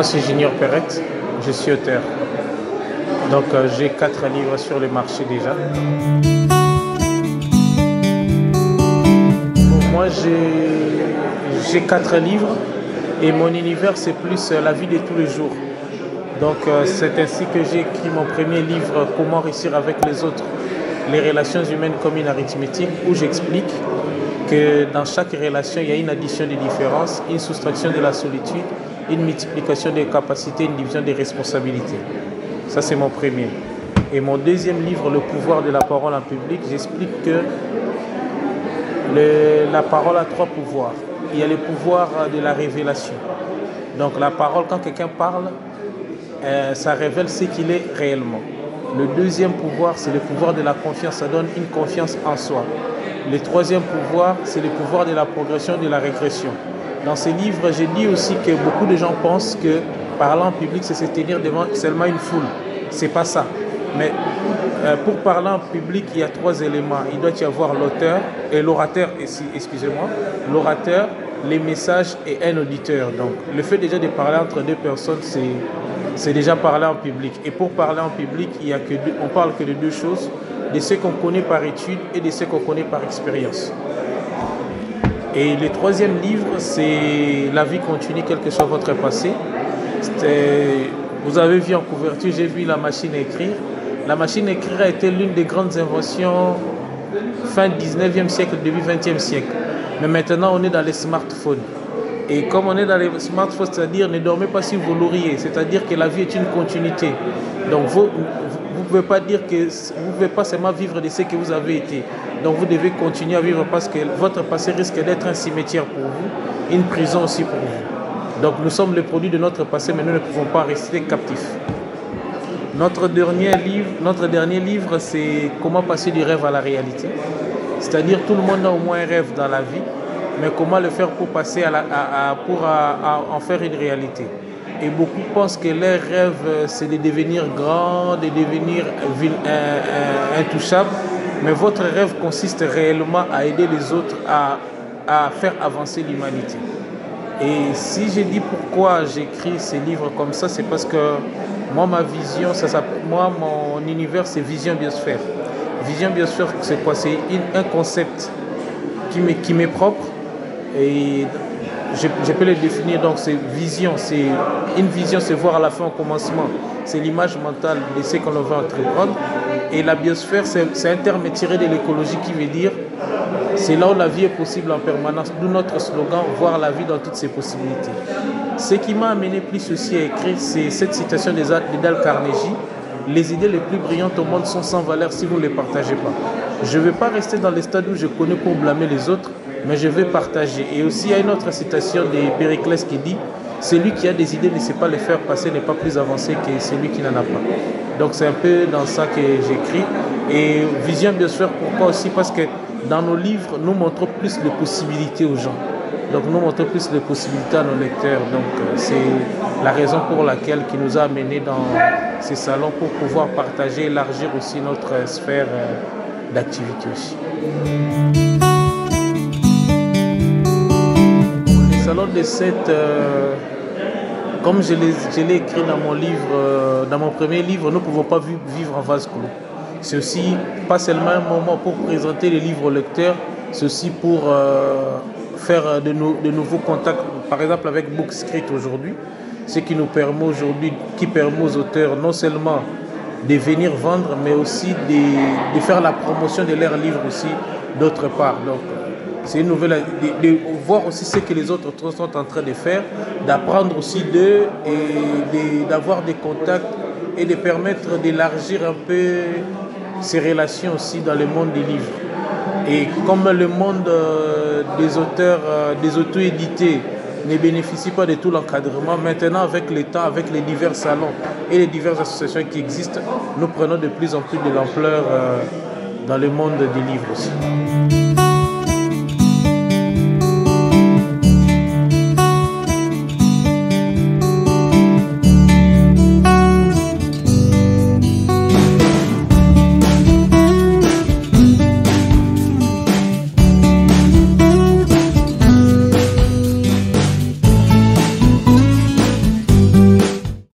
c'est Junior Perrette, je suis auteur. Donc j'ai 4 livres sur le marché déjà. Bon, moi j'ai 4 livres et mon univers c'est plus la vie de tous les jours. Donc c'est ainsi que j'ai écrit mon premier livre, Comment réussir avec les autres, les relations humaines comme une arithmétique, où j'explique que dans chaque relation, il y a une addition des différences, une soustraction de la solitude, une multiplication des capacités, une division des responsabilités. Ça, c'est mon premier. Et mon deuxième livre, Le pouvoir de la parole en public, j'explique que la parole a 3 pouvoirs. Il y a le pouvoir de la révélation. Donc la parole, quand quelqu'un parle, ça révèle ce qu'il est réellement. Le deuxième pouvoir, c'est le pouvoir de la confiance. Ça donne une confiance en soi. Le troisième pouvoir, c'est le pouvoir de la progression et de la régression. Dans ces livres, j'ai dit aussi que beaucoup de gens pensent que parler en public, c'est se tenir devant seulement une foule. C'est pas ça. Mais pour parler en public, il y a 3 éléments. Il doit y avoir l'auteur et l'orateur, excusez-moi, l'orateur, les messages et un auditeur. Donc, le fait déjà de parler entre 2 personnes, c'est déjà parler en public. Et pour parler en public, on parle que de 2 choses, de ce qu'on connaît par étude et de ce qu'on connaît par expérience. Et le 3e livre, c'est La vie continue, quel que soit votre passé. Vous avez vu en couverture, j'ai vu la machine à écrire. La machine à écrire a été l'une des grandes inventions fin 19e siècle, début 20e siècle. Mais maintenant, on est dans les smartphones. Et comme on est dans les smartphones, c'est-à-dire ne dormez pas sur vos lauriers, c'est-à-dire que la vie est une continuité. Donc vous ne pouvez pas dire que vous ne pouvez pas seulement vivre de ce que vous avez été. Donc vous devez continuer à vivre parce que votre passé risque d'être un cimetière pour vous, une prison aussi pour vous. Donc nous sommes le produit de notre passé, mais nous ne pouvons pas rester captifs. Notre dernier livre, c'est Comment passer du rêve à la réalité. C'est-à-dire tout le monde a au moins un rêve dans la vie, mais comment le faire pour passer pour en faire une réalité. Et beaucoup pensent que leur rêve, c'est de devenir grand, de devenir intouchable, mais votre rêve consiste réellement à aider les autres à faire avancer l'humanité. Et si j'ai dit pourquoi j'écris ces livres comme ça, c'est parce que moi, ma vision, mon univers, c'est Vision Biosphère. Vision Biosphère, c'est quoi? C'est un concept qui m'est propre. Et je peux le définir, donc c'est vision, une vision, c'est voir à la fin au commencement, c'est l'image mentale de ce qu'on veut entreprendre. Et la biosphère, c'est un terme tiré de l'écologie qui veut dire c'est là où la vie est possible en permanence, d'où notre slogan, voir la vie dans toutes ses possibilités. Ce qui m'a amené plus aussi à écrire, c'est cette citation de Dale Carnegie: les idées les plus brillantes au monde sont sans valeur si vous ne les partagez pas. Je ne vais pas rester dans les stades où je connais pour blâmer les autres, mais je vais partager. Et aussi, il y a une autre citation de Périclès qui dit: celui qui a des idées ne sait pas les faire passer, n'est pas plus avancé que celui qui n'en a pas. Donc c'est un peu dans ça que j'écris. Et Vision Biosphère, pourquoi aussi? Parce que dans nos livres, nous montrons plus de possibilités aux gens. Donc nous montrons plus de possibilités à nos lecteurs. Donc c'est la raison pour laquelle qui nous a amenés dans ces salons, pour pouvoir partager, élargir aussi notre sphère d'activité aussi. Les salons de cette, comme je l'ai écrit dans mon livre, dans mon premier livre, nous ne pouvons pas vivre en vase clos. C'est aussi pas seulement un moment pour présenter les livres aux lecteurs, c'est aussi pour faire de nouveaux contacts, par exemple avec Bookscript aujourd'hui, ce qui nous permet aujourd'hui, qui permet aux auteurs non seulement de venir vendre, mais aussi de faire la promotion de leurs livres aussi d'autre part. Donc c'est une nouvelle, de voir aussi ce que les autres sont en train de faire, d'apprendre aussi d'eux et d'avoir des contacts et de permettre d'élargir un peu ces relations aussi dans le monde des livres. Et comme le monde des auteurs, des auto-édités ne bénéficie pas de tout l'encadrement, maintenant avec le temps, avec les divers salons et les diverses associations qui existent, nous prenons de plus en plus de l'ampleur dans le monde des livres aussi.